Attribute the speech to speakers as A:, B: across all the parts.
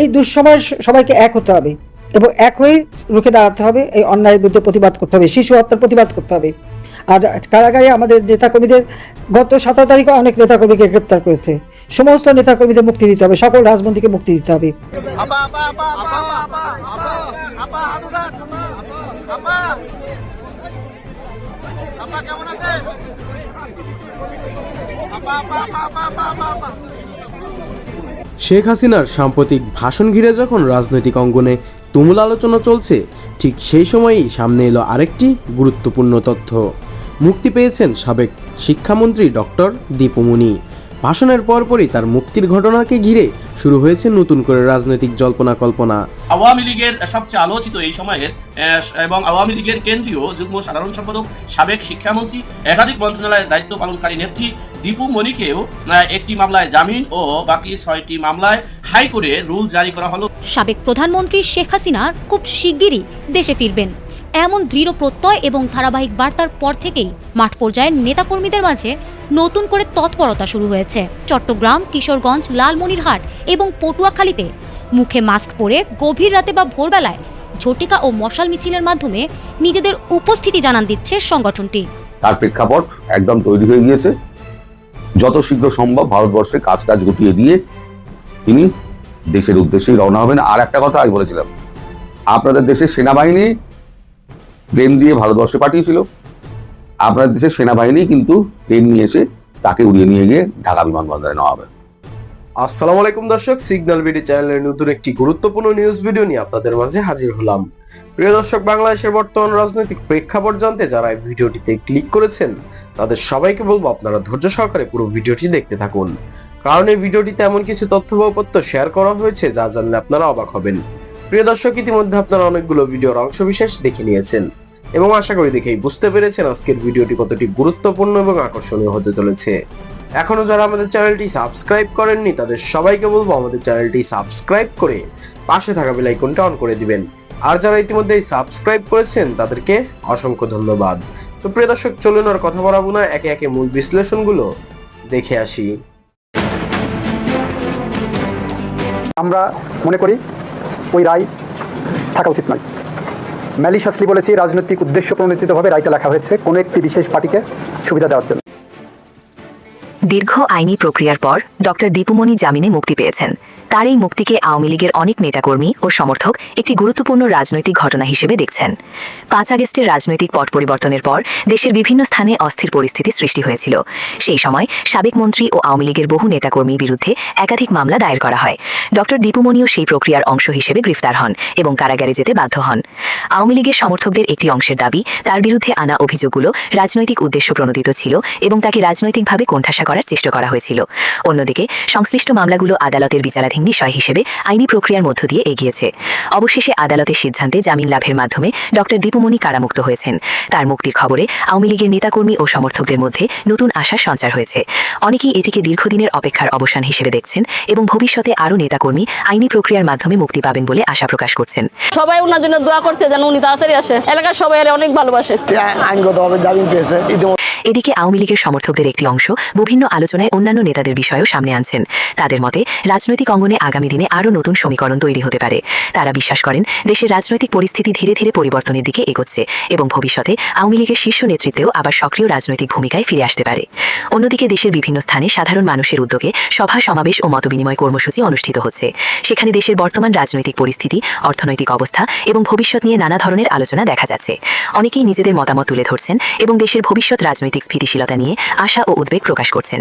A: এই দুঃসময়ে সবাইকে এক হতে হবে এবং এক হয়ে রুখে দাঁড়াতে হবে, এই অন্যায়ের বিরুদ্ধে প্রতিবাদ করতে হবে, শিশু হত্যার প্রতিবাদ করতে হবে। আর কারাগারে আমাদের নেতাকর্মীদের গত 17 তারিখে অনেক নেতাকর্মীকে গ্রেপ্তার করেছে, সমস্ত নেতাকর্মীদের মুক্তি দিতে হবে, সকল রাজমন্ত্রীকে মুক্তি দিতে হবে।
B: শেখ হাসিনার সাম্প্রতিক ভাষণ ঘিরে যখন রাজনৈতিক অঙ্গনে তুমুল আলোচনা চলছে, ঠিক সেই সময়ই সামনে এলো আরেকটি গুরুত্বপূর্ণ তথ্য। মুক্তি পেয়েছেন সাবেক শিক্ষামন্ত্রী ডক্টর দীপু মনি। ভাষণের পরপরই তার মুক্তির ঘটনাকে ঘিরে শুরু হয়েছে নতুন করে রাজনৈতিক জল্পনা কল্পনা।
C: আওয়ামী লীগের সবচেয়ে আলোচিত এই সময়ের এবং আওয়ামী লীগের কেন্দ্রীয় যুগ্ম সাধারণ সম্পাদক, সাবেক শিক্ষামন্ত্রী, একাধিক মন্ত্রণালয়ের দায়িত্ব পালনকারী নেত্রী দীপু মনিকেও একটি মামলায় জামিন ও বাকি 6টি মামলায় হাইকোর্টে রুল জারি করা হলো।
D: সাবেক প্রধানমন্ত্রী শেখ হাসিনা খুব শিগগিরই দেশে ফিরবেন, এমন দৃঢ় প্রত্যয় এবং ধারাবাহিক বার্তার পর থেকেই মাঠ পর্যায়ের নেতাকর্মীদের মাঝে নতুন করে তৎপরতা শুরু হয়েছে। চট্টগ্রাম, কিশোরগঞ্জ, লালমনিরহাট এবং পটুয়াখালীতে মুখে মাস্ক পরে গভীর রাতে বা ভোরবেলায় ঝটিকা ও মশাল মিছিলের মাধ্যমে নিজেদের উপস্থিতি জানান দিচ্ছে সংগঠনটি।
E: তার প্রেক্ষাপট একদম তৈরি হয়ে গিয়েছে। যত শীঘ্র সম্ভব ভারতবর্ষে কাজ গুটিয়ে দিয়ে তিনি দেশের উদ্দেশ্যেই রওনা হবেন। আর একটা কথা আমি বলেছিলাম, আপনাদের দেশের সেনাবাহিনী প্লেন দিয়ে ভারতবর্ষে পাঠিয়েছিল, আপনাদের দেশের সেনাবাহিনী কিন্তু প্লেন নিয়ে এসে তাকে উড়িয়ে নিয়ে গিয়ে ঢাকা বিমানবন্দরে নেওয়া হবে।
F: আসসালামু আলাইকুম দর্শক, সিগন্যাল বিডি চ্যানেলের নতুন একটি গুরুত্বপূর্ণ নিউজ ভিডিও নিয়ে আপনাদের মাঝে হাজির হলাম। প্রিয় দর্শক, বাংলাদেশের বর্তমান রাজনৈতিক প্রেক্ষাপট জানতে যারা এই ভিডিওটিতে ক্লিক করেছেন তাদের সবাইকে বলবো আপনারা ধৈর্য সহকারে পুরো ভিডিওটি দেখতে থাকুন, কারণ এই ভিডিওটিতে এমন কিছু তথ্য বা তথ্য শেয়ার করা হয়েছে যা জানলে আপনারা অবাক হবেন। প্রিয় দর্শক, ইতিমধ্যে আপনারা অনেকগুলো ভিডিওর অংশবিশেষ দেখে নিয়েছেন এবং আশা করি দেখেই বুঝতে পেরেছেন আজকের ভিডিওটি কতটি গুরুত্বপূর্ণ এবং আকর্ষণীয় হতে চলেছে। এখনো যারা আমাদের চ্যানেলটি সাবস্ক্রাইব করেননি তাদের সবাইকে বলবো আমাদের চ্যানেলটি সাবস্ক্রাইব করে পাশে থাকা বেল আইকনটা অন করে দিবেন। আর যারা ইতিমধ্যে সাবস্ক্রাইব করেছেন তাদেরকে অসংখ্য ধন্যবাদ। তো প্রিয় দর্শক, চলুন আর কথা বলাবো না, একে একে মূল বিশ্লেষণগুলো দেখে আসি।
G: আমরা মনে করি ওই রায় থাকা উচিত নয়। ম্যালিশাসলি বলেছি, রাজনৈতিক উদ্দেশ্য প্রণোদিতভাবে রায়টা লেখা হয়েছে কোনো একটি বিশেষ পার্টিকে সুবিধা দেওয়ার জন্য।
H: দীর্ঘ আইনি প্রক্রিয়ার পর ডক্টর দীপু মনি জামিনে মুক্তি পেয়েছেন। তার এই মুক্তিকে আওয়ামী লীগের অনেক নেতাকর্মী ও সমর্থক একটি গুরুত্বপূর্ণ রাজনৈতিক ঘটনা হিসেবে দেখছেন। 5 আগস্টের রাজনৈতিক পট পরিবর্তনের পর দেশের বিভিন্ন স্থানে অস্থির পরিস্থিতি সৃষ্টি হয়েছিল। সেই সময় সাবেক মন্ত্রী ও আওয়ামী লীগের বহু নেতাকর্মীর বিরুদ্ধে একাধিক মামলা দায়ের করা হয়। ডক্টর দীপু মনিও সেই প্রক্রিয়ার অংশ হিসেবে গ্রেফতার হন এবং কারাগারে যেতে বাধ্য হন। আওয়ামী লীগের সমর্থকদের একটি অংশের দাবি, তার বিরুদ্ধে আনা অভিযোগগুলো রাজনৈতিক উদ্দেশ্য প্রণোদিত ছিল এবং তাকে রাজনৈতিকভাবে কোণঠাসা করার চেষ্টা করা হয়েছিল। অন্যদিকে সংশ্লিষ্ট মামলাগুলো আদালতের বিচারাধীন বিষয় হিসেবে আইনি প্রক্রিয়ার মধ্য দিয়ে এগিয়েছে। অবশেষে আদালতের সিদ্ধান্তে জামিন লাভের মাধ্যমে ডক্টর দীপু মনি কারামুক্ত হয়েছেন। তার মুক্তির খবরে আওয়ামী লীগের নেতাকর্মী ও সমর্থকদের মধ্যে নতুন আশার সঞ্চার হয়েছে। অনেকেই এটিকে দীর্ঘদিনের অপেক্ষার অবসান হিসেবে দেখছেন এবং ভবিষ্যতে আরও নেতাকর্মী আইনি প্রক্রিয়ার মাধ্যমে মুক্তি পাবেন বলে আশা প্রকাশ করছেন।
I: সবাই ওনার জন্য দোয়া করছে যেন উনি তাড়াতাড়ি আসে, এলাকার সবাই অনেক ভালোবাসে।
G: আইনগতভাবে জামিন পেয়েছে।
H: এদিকে আওয়ামী লীগের সমর্থকদের একটি অংশ বিভিন্ন আলোচনায় অন্যান্য নেতাদের বিষয়েও সামনে আনছেন। তাদের মতে রাজনৈতিক অঙ্গনে আগামী দিনে আরও নতুন সমীকরণ তৈরি হতে পারে। তারা বিশ্বাস করেন দেশের রাজনৈতিক পরিস্থিতি ধীরে ধীরে পরিবর্তনের দিকে এগোচ্ছে এবং ভবিষ্যতে আওয়ামী লীগের শীর্ষ নেতৃত্বেও আবার সক্রিয় রাজনৈতিক ভূমিকায় ফিরে আসতে পারে। অন্যদিকে দেশের বিভিন্ন স্থানে সাধারণ মানুষের উদ্যোগে সভা সমাবেশ ও মতবিনিময় কর্মসূচি অনুষ্ঠিত হচ্ছে। সেখানে দেশের বর্তমান রাজনৈতিক পরিস্থিতি, অর্থনৈতিক অবস্থা এবং ভবিষ্যৎ নিয়ে নানা ধরনের আলোচনা দেখা যাচ্ছে। অনেকেই নিজেদের মতামত তুলে ধরছেন এবং দেশের ভবিষ্যৎ রাজনৈতিক স্থিতিশীলতা নিয়ে আশা ও উদ্বেগ প্রকাশ করছেন।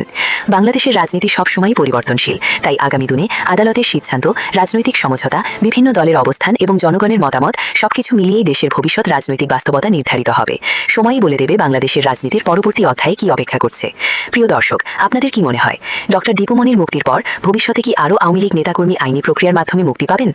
H: বাংলাদেশের রাজনীতি সবসময় পরিবর্তনশীল, তাই আগামী দিনে আদালতের সিদ্ধান্ত, রাজনৈতিক সমঝোতা, বিভিন্ন দলের অবস্থান এবং জনগণের মতামত সবকিছু মিলিয়েই দেশের ভবিষ্যৎ রাজনৈতিক বাস্তবতা নির্ধারিত হবে। সময়ই বলে দেবে বাংলাদেশের রাজনীতির পরবর্তী অধ্যায়ে কি অপেক্ষা করছে। প্রিয় দর্শক, আপনাদের কি মনে হয় ডক্টর দীপু মনির মুক্তির পর ভবিষ্যতে কি আরও আওয়ামী লীগ নেতাকর্মী আইনি প্রক্রিয়ার মাধ্যমে মুক্তি পাবেন?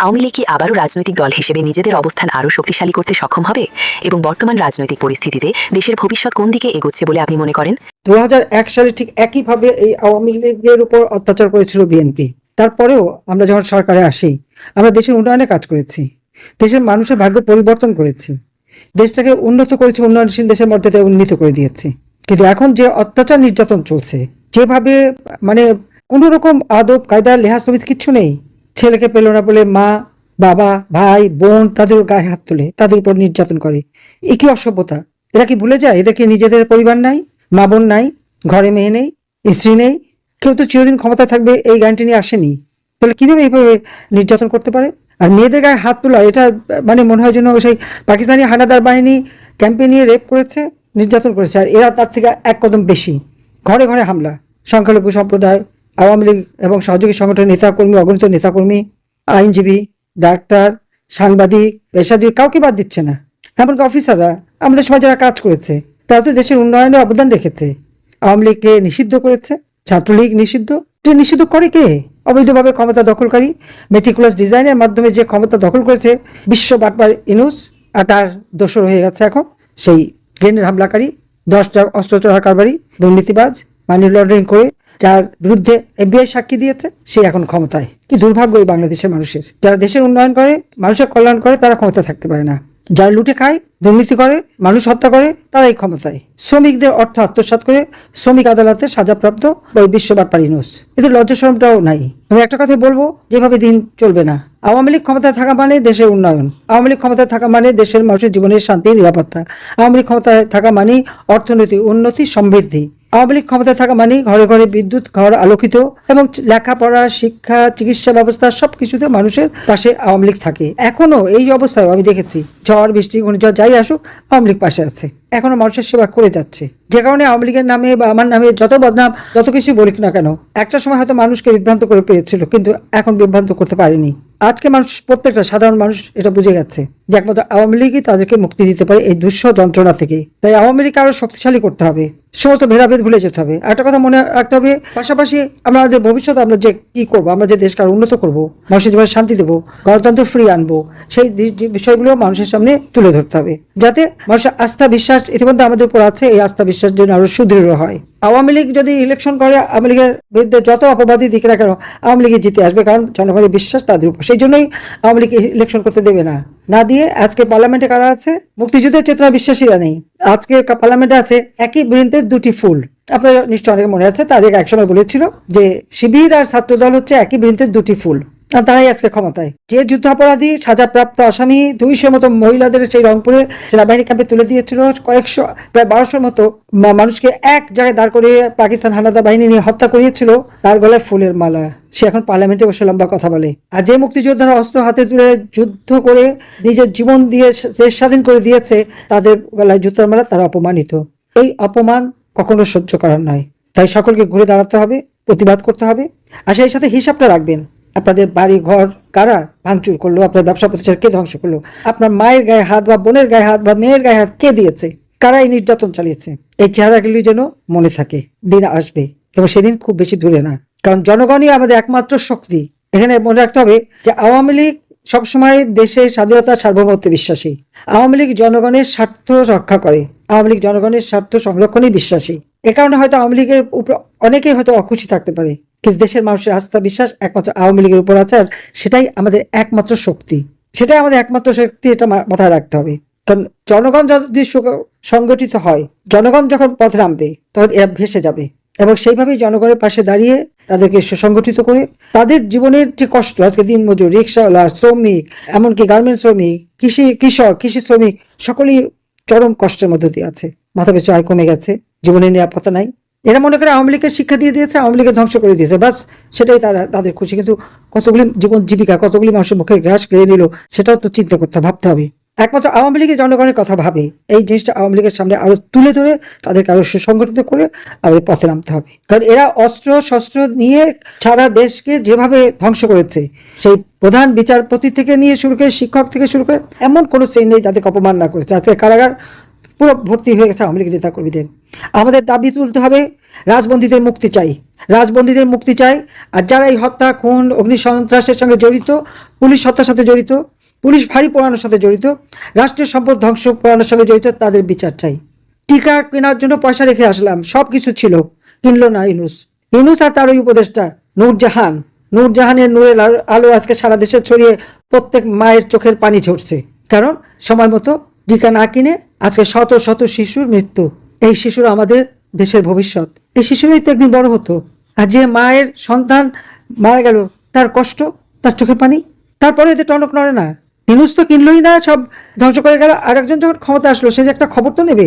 H: আওয়ামী লীগ কি আবারও রাজনৈতিক দল হিসেবে নিজেদের অবস্থান আরও শক্তিশালী করতে সক্ষম হবে? এবং বর্তমান রাজনৈতিক পরিস্থিতিতে দেশের ভবিষ্যৎ কোন দিকে এগোচ্ছে বলে আপনি মনে করেন?
A: 2001 সালে ঠিক একইভাবে এই আওয়ামী লীগের উপর অত্যাচার করেছিল বিএনপি। তারপরেও আমরা যখন সরকারে আসি, আমরা দেশের উন্নয়নে কাজ করেছি, দেশের মানুষের ভাগ্য পরিবর্তন করেছি, দেশটাকে উন্নত করেছি, উন্নয়নশীল দেশের মর্যাদায় উন্নীত করে দিয়েছি। কিন্তু এখন যে অত্যাচার নির্যাতন চলছে, যেভাবে কোনো রকম আদব কায়দা লেহাজ তবিজ কিচ্ছু নেই, ছেলেকে পেল না বলে মা, বাবা, ভাই, বোন তাদের গায়ে হাত তোলে, তাদের উপর নির্যাতন করে। এ কি অসভ্যতা! এরা কি ভুলে যায় এদেরকে নিজেদের পরিবার নাই, মা বোন নাই, ঘরে মেয়ে নেই, স্ত্রী নেই? কেউ তো চিরদিন ক্ষমতা থাকবে এই গ্যারান্টি নিয়ে আসেনি। তাহলে কিভাবে এইভাবে নির্যাতন করতে পারে? আর মেয়েদের গায়ে হাত তোলা, এটা মানে মনে হয় যেন সেই পাকিস্তানি হানাদার বাহিনী ক্যাম্পে নিয়ে রেপ করেছে, নির্যাতন করেছে। আর এরা তার থেকে এক কদম বেশি, ঘরে ঘরে হামলা। সংখ্যালঘু সম্প্রদায়, আওয়ামী লীগ এবং সহযোগী সংগঠনের নেতাকর্মী, অগণিত নেতাকর্মী, আইনজীবী, ডাক্তার, সাংবাদিক, পেশাজীবী, কাউকে বাদ দিচ্ছে না। এমনকি অফিসাররা, আমাদের সময় যারা কাজ করেছে, তারা তো দেশের উন্নয়নে অবদান রেখেছে। আওয়ামী লীগকে নিষিদ্ধ করেছে, ছাত্রলীগ নিষিদ্ধ। এটা নিষিদ্ধ করে কে? অবৈধভাবে ক্ষমতা দখলকারী, মেটিকুলাস ডিজাইনের মাধ্যমে যে ক্ষমতা দখল করেছে বিশ্ব বাটপার ইউনূস, আর তার দোসর হয়ে গেছে এখন সেই গ্রেনেড হামলাকারী, 10টা অস্ত্র চোরা কারবারি, দুর্নীতিবাজ, মানি লন্ডারিং করে, যার বিরুদ্ধে FBI সাক্ষী দিয়েছে, সে এখন ক্ষমতায়। কি দুর্ভাগ্য এই বাংলাদেশের মানুষের! যারা দেশের উন্নয়ন করে, মানুষের কল্যাণ করে, তারা ক্ষমতা থাকতে পারে না। যারা লুটে খায়, দুর্নীতি করে, মানুষ হত্যা করে, তারাই ক্ষমতায়। শ্রমিকদের অর্থ আত্মসাৎ করে শ্রমিক আদালতে সাজাপ্রাপ্ত ওই বিশ্ব বাটপার ইউনূস, এদের লজ্জা শরমটাও নাই। আমি একটা কথাই বলবো, যেভাবে দিন চলবে না। আওয়ামী লীগ ক্ষমতায় থাকা মানে দেশের উন্নয়ন, আওয়ামী লীগ ক্ষমতায় থাকা মানে দেশের মানুষের জীবনের শান্তি, নিরাপত্তা। আওয়ামী লীগ ক্ষমতায় থাকা মানে অর্থনৈতিক উন্নতি, সমৃদ্ধি। আওয়ামী লীগ ক্ষমতায় থাকা মানে ঘরে ঘরে বিদ্যুৎ, ঘর আলোকিত, এবং লেখাপড়া, শিক্ষা, চিকিৎসা ব্যবস্থা সবকিছুতে মানুষের পাশে আওয়ামী লীগ থাকে। এখনো এই অবস্থায় আমি দেখেছি, ঝড় বৃষ্টি ঘূর্ণিঝড় যাই আসুক, আওয়ামী লীগ পাশে আছে, এখনো মানুষের সেবা করে যাচ্ছে। যে কারণে আওয়ামী লীগের নামে বা আমার নামে যত বদনাম, যত কিছু বলিক না কেন, একটা সময় হয়তো মানুষকে বিভ্রান্ত করে পেরেছিল, কিন্তু এখন বিভ্রান্ত করতে পারেনি। আজকে মানুষ, প্রত্যেকটা সাধারণ মানুষ এটা বুঝে গেছে যে একমাত্র আওয়ামী লীগই তাদেরকে মুক্তি দিতে পারে এই দুঃসহ যন্ত্রণা থেকে। তাই আওয়ামী লীগকে আরো শক্তিশালী করতে হবে, সমস্ত ভেদাভেদ ভুলে যেতে হবে। একটা কথা মনে রাখতে হবে, পাশাপাশি আমাদের ভবিষ্যতে আমরা যে কি করবো, আমরা যে দেশকে আরো উন্নত করবো, মানুষের জীবনে শান্তি দেবো, গণতন্ত্র ফ্রি আনবো, সেই বিষয়গুলো মানুষের সামনে তুলে ধরতে হবে, যাতে মানুষের আস্থা বিশ্বাস ইতিমধ্যে আমাদের উপর আছে, এই আস্থা বিশ্বাস যেন আরো সুদৃঢ় হয়। আওয়ামী লীগ যদি ইলেকশন করে, আওয়ামী লীগের বিরুদ্ধে যত অপবাদী দিক না কেন, আওয়ামী লীগে জিতে আসবে, কারণ জনগণের বিশ্বাস তাদের উপর। সেই জন্যই আওয়ামী লীগ ইলেকশন করতে দেবে না। না দিয়ে আজকে পার্লামেন্টে কারা আছে? মুক্তিযুদ্ধের চেতনা বিশ্বাসীরা নেই। আজকে পার্লামেন্টে আছে একই বৃন্তের দুটি ফুল। আপনার নিশ্চয় অনেকে মনে আছে, তার আগে একসময় বলেছিল যে শিবির আর ছাত্রদল হচ্ছে একই বৃন্তের দুটি ফুল, তারাই আজকে ক্ষমতায়। যে যুদ্ধাপরাধী, সাজাপ্রাপ্ত আসামি, 200 মতো মহিলাদের সেই রংপুরে সেনাবাহিনী ক্যাম্পে তুলে দিয়েছিল, কয়েকশো, প্রায় 1200 মতো মানুষকে এক জায়গায় দাঁড় করিয়ে পাকিস্তান হানাদার বাহিনী নিয়ে হত্যা করিয়েছিল, তার গলায় ফুলের মালা। সে এখন পার্লামেন্টে বসে লম্বা কথা বলে। আর যে মুক্তিযোদ্ধারা অস্ত্র হাতে তুলে যুদ্ধ করে নিজের জীবন দিয়ে দেশ স্বাধীন করে দিয়েছে, তাদের গলায় জুতার মালা, তারা অপমানিত। এই অপমান কখনো সহ্য করার নয়। তাই সকলকে ঘুরে দাঁড়াতে হবে, প্রতিবাদ করতে হবে। আর সেই সাথে হিসাবটা রাখবেন, আপনাদের বাড়ি ঘর কারা ভাঙচুর করলো, আপনার ব্যবসা প্রতিষ্ঠান কে ধ্বংস করলো, আপনার মায়ের গায়ে হাত বা বোনের গায়ে হাত বা মেয়ের গায়ে হাত কে দিয়েছে, কারা এই নির্যাতন চালিয়েছে। এই চেহারাগুলি যেন মনে থাকে, দিন আসবে এবং সেদিন খুব বেশি দূরে না, কারণ জনগণই আমাদের একমাত্র শক্তি। এখানে মনে রাখতে হবে যে আওয়ামী লীগ সবসময় দেশের স্বাধীনতা সার্বভৌমত্বে বিশ্বাসী। আওয়ামী লীগ জনগণের স্বার্থ রক্ষা করে, আওয়ামী লীগ জনগণের স্বার্থ সংরক্ষণে বিশ্বাসী। এ কারণে হয়তো আওয়ামী লীগের উপর অনেকেই হয়তো অখুশি থাকতে পারে, কিন্তু দেশের মানুষের আস্থা বিশ্বাস একমাত্র আওয়ামী লীগের উপর আছে, আর সেটাই আমাদের একমাত্র শক্তি, সেটাই আমাদের একমাত্র শক্তি। এটা মাথায় রাখতে হবে, কারণ জনগণ যদি সংগঠিত হয়, জনগণ যখন পথে নামবে, তখন এরা ভেসে যাবে। এবং সেইভাবেই জনগণের পাশে দাঁড়িয়ে তাদেরকে সুসংগঠিত করে তাদের জীবনের যে কষ্ট, আজকে দিনমজুর, রিক্সাওয়ালা, শ্রমিক, এমনকি গার্মেন্টস শ্রমিক, কৃষক, কৃষি শ্রমিক, সকলেই চরম কষ্টের মধ্য দিয়ে আছে। মাথা পিছু আয় কমে গেছে, জীবনের নিরাপত্তা নাই। এরা মনে করে আওয়ামী লীগের শিক্ষা দিয়ে দিয়েছে, আওয়ামী লীগের ধ্বংস করে দিয়েছে, বাস সেটাই তাদের খুশি। কিন্তু কতগুলি জীবন জীবিকা, কতগুলি মানুষের মুখের গ্রাস কেড়ে নিল, সেটাও তো চিন্তা করতে, ভাবতে হবে। একমাত্র আওয়ামী লীগের জনগণের কথা ভাবে, এই জিনিসটা আওয়ামী লীগের সামনে আরো তুলে ধরে তাদেরকে আরো সুসংগঠিত করে আমাদের পথে নামতে হবে। কারণ এরা অস্ত্র শস্ত্র নিয়ে সারা দেশকে যেভাবে ধ্বংস করেছে, সেই প্রধান বিচারপতি থেকে নিয়ে শুরু করে, শিক্ষক থেকে শুরু করে, এমন কোনো শ্রেণী নেই যাদেরকে অপমান না করেছে। আজকে কারাগার পুরো ভর্তি হয়ে গেছে আওয়ামী লীগের নেতা কর্মীদের। আমাদের দাবি তুলতে হবে, রাজবন্দীদের মুক্তি চাই, রাজবন্দীদের মুক্তি চাই। আর যারা এই হত্যা, খুন, অগ্নিসন্ত্রাসের সঙ্গে জড়িত, পুলিশ হত্যার সাথে জড়িত, পুলিশ ভারী পোড়ানোর সাথে জড়িত, রাষ্ট্রের সম্পদ ধ্বংস পোড়ানোর সঙ্গে জড়িত, তাদের বিচার চাই। টিকা কেনার জন্য পয়সা রেখে আসলাম, সব কিছু ছিল, কিনলো না ইউনূস আর তার ওই উপদেষ্টা নূরজাহানের নূরের আলো আজকে সারা দেশে ছড়িয়ে প্রত্যেক মায়ের চোখের পানি ঝরছে। কারণ সময় মতো টিকা না কিনে আজকে শত শত শিশুর মৃত্যু। এই শিশুরা আমাদের দেশের ভবিষ্যৎ, এই শিশুরাই তো একদিন বড় হতো। আর যে মায়ের সন্তান মারা গেল, তার কষ্ট, তার চোখের পানি। তারপরে এদের টনক নড়ে না। নিউজ তো কিনলই না, সব ধ্বংস করে গেল। আর একজন যখন ক্ষমতা আসলো, সে যে একটা খবর তো নেবে,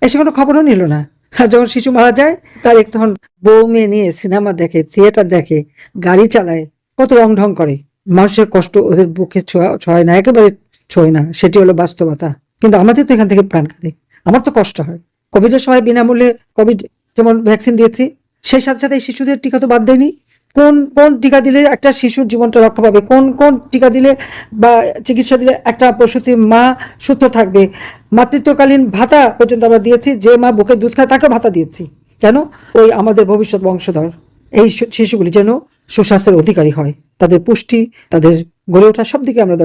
A: এসে কোনো খবরও নিল না। আর যখন শিশু মারা যায়, তার এক তখন বউ মেয়ে নিয়ে সিনেমা দেখে, থিয়েটার দেখে, গাড়ি চালায়, কত রং ঢং করে। মানুষের কষ্ট ওদের বুকে ছোঁয় না, একেবারে ছোঁয় না। সেটি হলো বাস্তবতা। কিন্তু আমাদের তো এখান থেকে প্রাণ কাঁদে। আমার তো কষ্ট হয়। কোভিডের সময় বিনামূল্যে কোভিড যেমন ভ্যাকসিন দিয়েছি, সেই সাথে সাথে এই শিশুদের টিকা তো বাদ দেয়নি। কোন কোন টিকা দিলে একটা শিশুর জীবনটা রক্ষা পাবে, কোন কোন টিকা দিলে বা চিকিৎসা দিলে একটা প্রসূতি মা সুস্থ থাকবে। মাতৃত্বকালীন ভাতা পর্যন্ত আমরা দিয়েছি। যে মা বুকে দুধ খায় তাকে ভাতা দিয়েছি। কেন? ওই আমাদের ভবিষ্যৎ বংশধর এই শিশুগুলি যেন সুস্বাস্থ্যের অধিকারী হয়, তাদের পুষ্টি, তাদের গড়ে ওঠা সব দিকে আমরা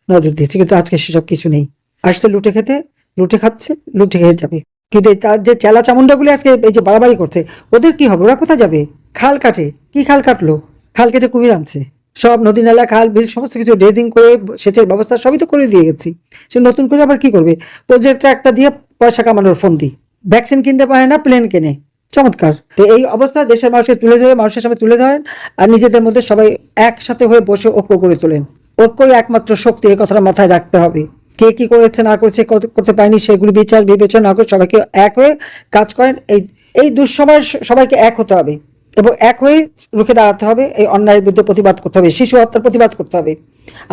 A: নজর দিয়েছি। কিন্তু আজকে সেসব কিছু নেই। আসছে লুটে খেতে, লুটে খাচ্ছে, লুটে খেয়ে যাবে। কিন্তু তার যে চেলা চামুন্ডাগুলি আজকে এই যে বাড়াবাড়ি করছে, ওদের কি হবে? ওরা কোথায় যাবে? খাল কাটে, কি খাল কাটলো? খাল কেটে কুমির আনছে। সব নদী নালা, খাল বিল সমস্ত কিছু ড্রেজিং করে সেচের ব্যবস্থা সবই তো করে দিয়ে গেছি। সে নতুন করে আবার কি করবে? প্রজেক্ট একটা দিয়ে পয়সা কামানোর ফন্দি। ভ্যাকসিন কিনতে পারে না, প্লেন কেনে। চমৎকার। তো এই অবস্থা দেশের মানুষকে তুলে ধরে, মানুষের সামনে তুলে ধরেন, আর নিজেদের মধ্যে সবাই একসাথে হয়ে বসে ঐক্য করে তোলেন। ঐক্যই একমাত্র শক্তি, এই কথাটা মাথায় রাখতে হবে। কে কি করেছে না করেছে, করতে পারেনি, সেগুলি বিচার বিবেচনা না করে সবাইকে এক হয়ে কাজ করেন। এই দুঃসময়ের সবাইকে এক হতে হবে এবং এক হয়ে রুখে দাঁড়াতে হবে। এই অন্যায়ের বিরুদ্ধে প্রতিবাদ করতে হবে, শিশু হত্যার প্রতিবাদ করতে হবে।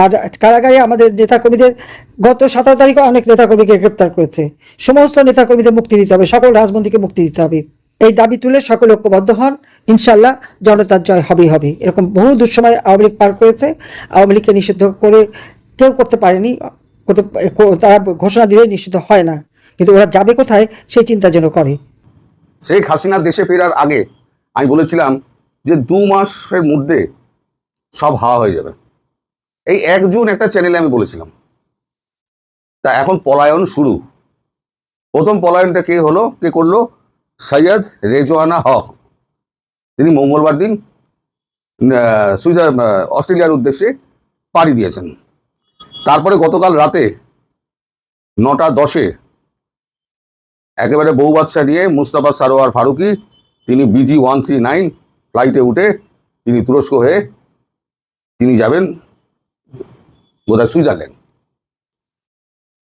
A: আর কারাগারে আমাদের নেতাকর্মীদের গত 17 তারিখে অনেক নেতাকর্মীকে গ্রেপ্তার করেছে। সমস্ত নেতাকর্মীদের মুক্তি দিতে হবে, সকল রাজবন্দীকে মুক্তি দিতে হবে। এই দাবি তুলে সকলে ঐক্যবদ্ধ হন, ইনশাল্লাহ জনতার জয় হবেই হবে। এরকম বহু দুঃসময় আওয়ামী লীগ পার করেছে। আওয়ামী লীগকে নিষিদ্ধ করে কেউ করতে পারেনি, তারা ঘোষণা দিলে নিষিদ্ধ হয় না। কিন্তু ওরা যাবে কোথায় সেই চিন্তা যেন করে।
E: শেখ হাসিনা দেশে ফেরার আগে আমি বলেছিলাম যে 2 মাসের মধ্যে সব হাওয়া হয়ে যাবে। এই 1 জুন একটা চ্যানেলে আমি বলেছিলাম। তা এখন পলায়ন শুরু। প্রথম পলায়নটা কে করলো? সৈয়দ রেজওয়ানা হক। তিনি মঙ্গলবার দিন অস্ট্রেলিয়ার উদ্দেশ্যে পাড়ি দিয়েছেন। তারপরে গতকাল রাতে 9টা 10-এ একেবারে বউ বাচ্চা নিয়ে মুস্তাফা সারোয়ার ফারুকি, তিনি BG 139 ফ্লাইটে উঠে তিনি তুরস্ক হয়ে তিনি যাবেন বোধহয় সুইজারল্যান্ড।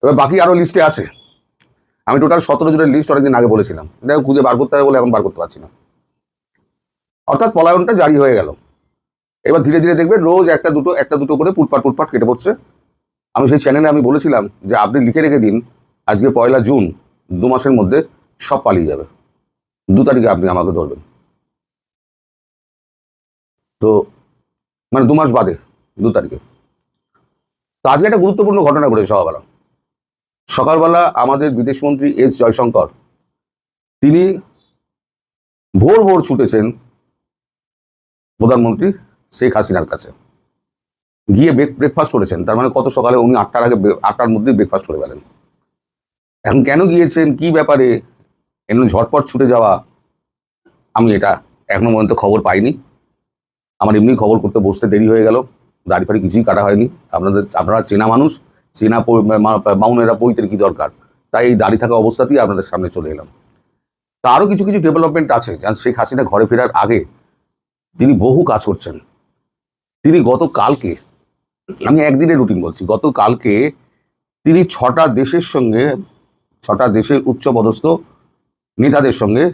E: এবার বাকি আরো লিস্টে আছে। আমি টোটাল 17 জনের লিস্ট অনেকদিন আগে বলেছিলাম, এটা খুঁজে বার করতে হবে বলে এখন বার করতে পারছি না। অর্থাৎ পলায়নটা জারি হয়ে গেল। এবার ধীরে ধীরে দেখবেন রোজ একটা দুটো করে পুটপাট কেটে পড়ছে। আমি সেই চ্যানেলে আমি বলেছিলাম যে আপনি লিখে রেখে দিন, আজকে 1 জুন, 2 মাসের মধ্যে সব পালিয়ে যাবে। 2 তারিখে আপনি আমাকে ধরবেন। তো মানে 2 মাস বাদে 2 তারিখে। তো আজকে একটা গুরুত্বপূর্ণ ঘটনা ঘটেছে। সকালবেলা আমাদের বিদেশমন্ত্রী এস জয়শঙ্কর তিনি ভোর ছুটেছেন প্রধানমন্ত্রী শেখ হাসিনার কাছে, গিয়ে ব্রেকফাস্ট করেছেন। তার মানে কত সকালে উনি 8টার মধ্যে ব্রেকফাস্ট করে ফেলেন। এখন কেন গিয়েছেন, কি ব্যাপারে এমন ঝটপট ছুটে যাওয়া, আমি এটা এখনো পর্যন্ত খবর পাইনি। আমার এমনি খবর করতে বসতে দেরি হয়ে গেল, দাড়ি ফাড়ি কিছুই কাটা হয়নি। আপনারা চেনা মানুষ, চেনা মাউনেরা বইতে কি দরকার, তাই এই দাড়ি থাকা অবস্থাতেই আপনাদের সামনে চলে এলাম। তা আরও কিছু ডেভেলপমেন্ট আছে। যেমন শেখ হাসিনা ঘরে ফেরার আগে তিনি বহু কাজ করছেন। তিনি গতকালকে, আমি একদিনের রুটিন বলছি, গতকালকে তিনি 6টা দেশের উচ্চপদস্থ নেতাদের সঙ্গে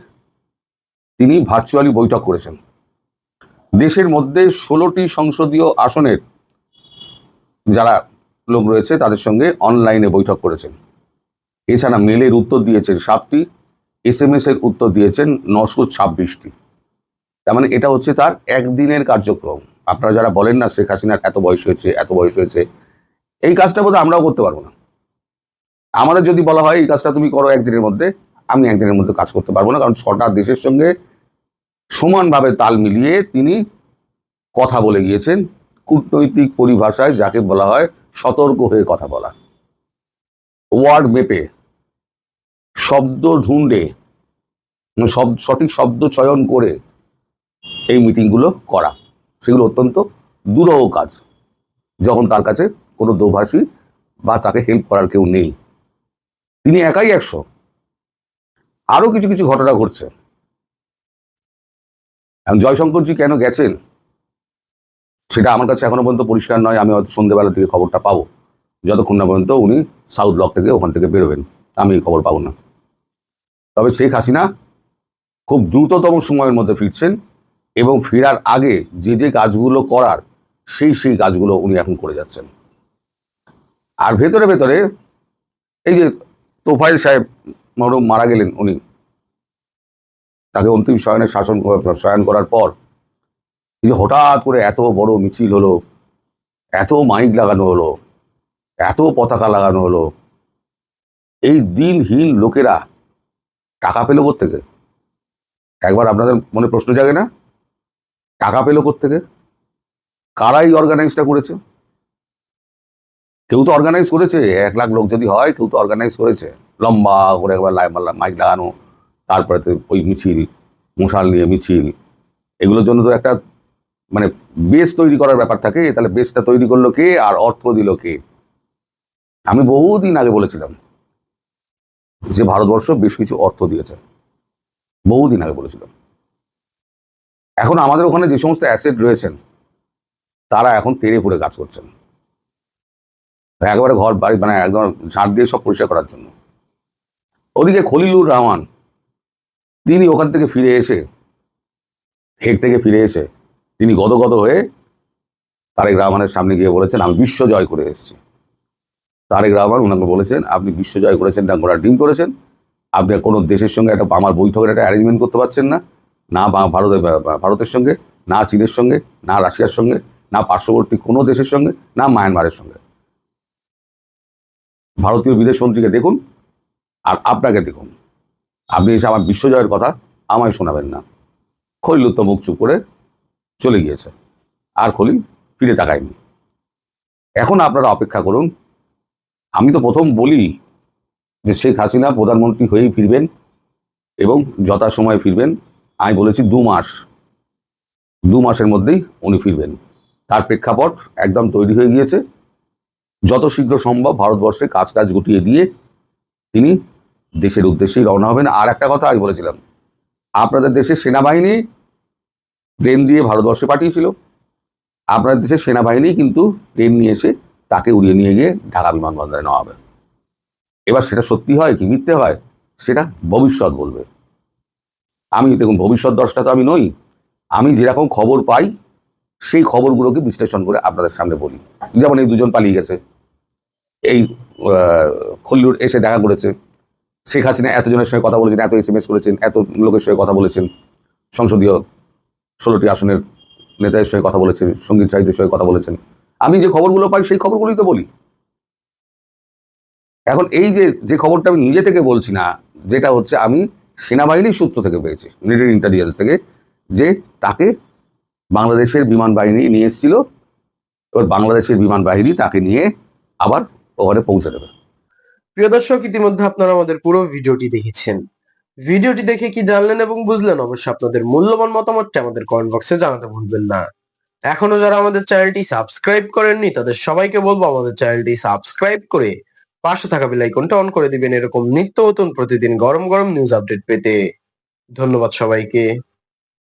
E: তিনি ভার্চুয়ালি বৈঠক করেছেন। দেশের মধ্যে 16টি সংসদীয় আসনের যারা লোক রয়েছে তাদের সঙ্গে অনলাইনে বৈঠক করেছেন। এছাড়া মেলের উত্তর দিয়েছেন 7টি, SMS এর উত্তর দিয়েছেন 926টি। তার মানে এটা হচ্ছে তার একদিনের কার্যক্রম। আপনারা যারা বলেন না শেখ হাসিনার এত বয়স হয়েছে, এই কাজটা বোধহয় আমরাও করতে পারবো না। আমাদের যদি বলা হয় এই কাজটা তুমি করো একদিনের মধ্যে, আমি একদিনের মধ্যে কাজ করতে পারবো না। কারণ 6টা দেশের সঙ্গে সমানভাবে তাল মিলিয়ে তিনি কথা বলে গিয়েছেন। কূটনৈতিক পরিভাষায় যাকে বলা হয় সতর্ক হয়ে কথা বলা, ওয়ার্ড মেপে, শব্দ ঢুঁড়ে, সঠিক শব্দ চয়ন করে এই মিটিংগুলো করা, সেগুলো অত্যন্ত দুরূহ কাজ যখন তার কাছে কোনো দোভাষী বা তাকে হেল্প করার কেউ নেই। তিনি একাই 100। আরো কিছু ঘটনা ঘটছে। জয়শঙ্করজি কেন গেছেন সেটা আমার কাছে এখনো পর্যন্ত পরিষ্কার নয়। আমি হয়তো সন্ধ্যেবেলার দিকে খবরটা পাবো, যতক্ষণ না পর্যন্ত উনি সাউথ ব্লক থেকে ওখান থেকে বেরোবেন আমি এই খবর পাবো না। তবে শেখ হাসিনা খুব দ্রুততম সময়ের মধ্যে ফিরছেন এবং ফেরার আগে যে যে কাজগুলো করার সেই কাজগুলো উনি এখন করে যাচ্ছেন। আর ভেতরে ভেতরে এই যে তোফাইল সাহেব মরহুম মারা গেলেন, উনি তাকে অন্তিম শয়ন করার পর এই যে হঠাৎ করে এত বড় মিছিল হলো, এত মাইক লাগানো হলো, এত পতাকা লাগানো হলো, এই দিনহীন লোকেরা টাকা পেল কোত্থেকে? একবার আপনাদের মনে প্রশ্ন জাগে না? টাকা পেল কোত্থেকে? কারাই অর্গানাইজটা করেছে? কেউ তো অর্গানাইজ করেছে। 1 লাখ লোক যদি হয়, কেউ তো অর্গানাইজ করেছে। লম্বা করে একবার মাইক লাগানো, তারপরে তো ওই মিছিল, মশাল নিয়ে মিছিল, এগুলোর জন্য তো একটা মানে বেস তৈরি করার ব্যাপার থাকে। তাহলে বেসটা তৈরি করলো কে আর অর্থ দিল কে? আমি বহুদিন আগে বলেছিলাম যে ভারতবর্ষ বেশ কিছু অর্থ দিয়েছে, বহুদিন আগে বলেছিলাম। এখন আমাদের ওখানে যে সমস্ত অ্যাসেট রয়েছেন তারা এখন তেড়ে ফুড়ে কাজ করছেন, একেবারে ঘর বাড়ি মানে একদম ঝাঁট দিয়ে সব পরিষ্কার করার জন্য। ওদিকে খলিলুর রহমান তিনি ওখান থেকে ফিরে এসে, হেগ থেকে ফিরে এসে তিনি গদগদ হয়ে তারেক রহমানের সামনে গিয়ে বলেছেন আমি বিশ্ব জয় করে এসেছি। তারেক রহমান ওনাকে বলেছেন আপনি বিশ্ব জয় করেছেন না ঘোড়ার ডিম করেছেন, আপনি কোনো দেশের সঙ্গে একটা আমার বৈঠকের একটা অ্যারেঞ্জমেন্ট করতে পারছেন না, না ভারতের সঙ্গে, না চীনের সঙ্গে, না রাশিয়ার সঙ্গে, না পার্শ্ববর্তী কোনো দেশের সঙ্গে, না মায়ানমারের সঙ্গে। ভারতীয় বিদেশমন্ত্রীকে দেখুন আর আপনাকে দেখুন, আপনি এসে আমার বিশ্বজয়ের কথা আমায় শোনাবেন না। খলিল তো মুখ চুপ করে চলে গিয়েছে, আর খলিল ফিরে তাকায়নি। এখন আপনারা অপেক্ষা করুন। আমি তো প্রথম বলি যে শেখ হাসিনা প্রধানমন্ত্রী হয়েই ফিরবেন এবং যথাসময়ে ফিরবেন। আমি বলেছি 2 মাস, 2 মাসের মধ্যেই উনি ফিরবেন। তার প্রেক্ষাপট একদম তৈরি হয়ে গিয়েছে। যত শীঘ্র সম্ভব ভারতবর্ষে কাজ গুটিয়ে দিয়ে তিনি দেশের উদ্দেশ্যেই রওনা হবেন। আর একটা কথা আমি বলেছিলাম, আপনাদের দেশের সেনাবাহিনী ট্রেন দিয়ে ভারতবর্ষে পাঠিয়েছিল, আপনাদের দেশের সেনাবাহিনী কিন্তু ট্রেন নিয়ে এসে তাকে উড়িয়ে নিয়ে গিয়ে ঢাকা বিমানবন্দরে নেওয়া হবে। এবার সেটা সত্যি হয় কি মিথ্যে হয় সেটা ভবিষ্যৎ বলবে। আমি দেখুন ভবিষ্যৎ দ্রষ্টা তো আমি নই, আমি যেরকম খবর পাই সেই খবরগুলোকে বিশ্লেষণ করে আপনাদের সামনে বলি। যেমন এই 2 জন পালিয়ে গেছে, এই খল্লুর এসে দেখা করেছে, শেখ হাসিনা এতজনের সঙ্গে কথা বলেছেন, এত SMS করেছেন, এত লোকের সঙ্গে কথা বলেছেন, সংসদীয় 16টি আসনের নেতাদের সঙ্গে কথা বলেছেন, সঙ্গীত সাহিত্যের সঙ্গে কথা বলেছেন। আমি যে খবরগুলো পাই সেই খবরগুলোই তো বলি। এখন এই যে খবরটা আমি নিজে থেকে বলছি না, যেটা হচ্ছে আমি সেনাবাহিনীর সূত্র থেকে পেয়েছি, মিলিটারি ইন্টেলিজেন্স থেকে, যে তাকে বাংলাদেশের বিমান বাহিনী নিয়ে এসেছিল। এবার বাংলাদেশের বিমান বাহিনী তাকে নিয়ে আবার ওখানে পৌঁছে দেবে।
F: প্রিয় দর্শক, ইতিমধ্যে আপনারা আমাদের পুরো ভিডিওটি দেখেছেন। ভিডিওটি দেখে কি জানলেন এবং বুঝলেন অবশ্যই আপনাদের মূল্যবান মতামতটি আমাদের কমেন্ট বক্সে জানাতে ভুলবেন না। এখনো যারা আমাদের চ্যানেলটি সাবস্ক্রাইব করেননি তাদের সবাইকে বলবো আমাদের চ্যানেলটি সাবস্ক্রাইব করে পাশে থাকা বেল আইকনটা অন করে দিবেন এরকম নিত্য নতুন প্রতিদিন গরম গরম নিউজ আপডেট পেতে। ধন্যবাদ সবাইকে।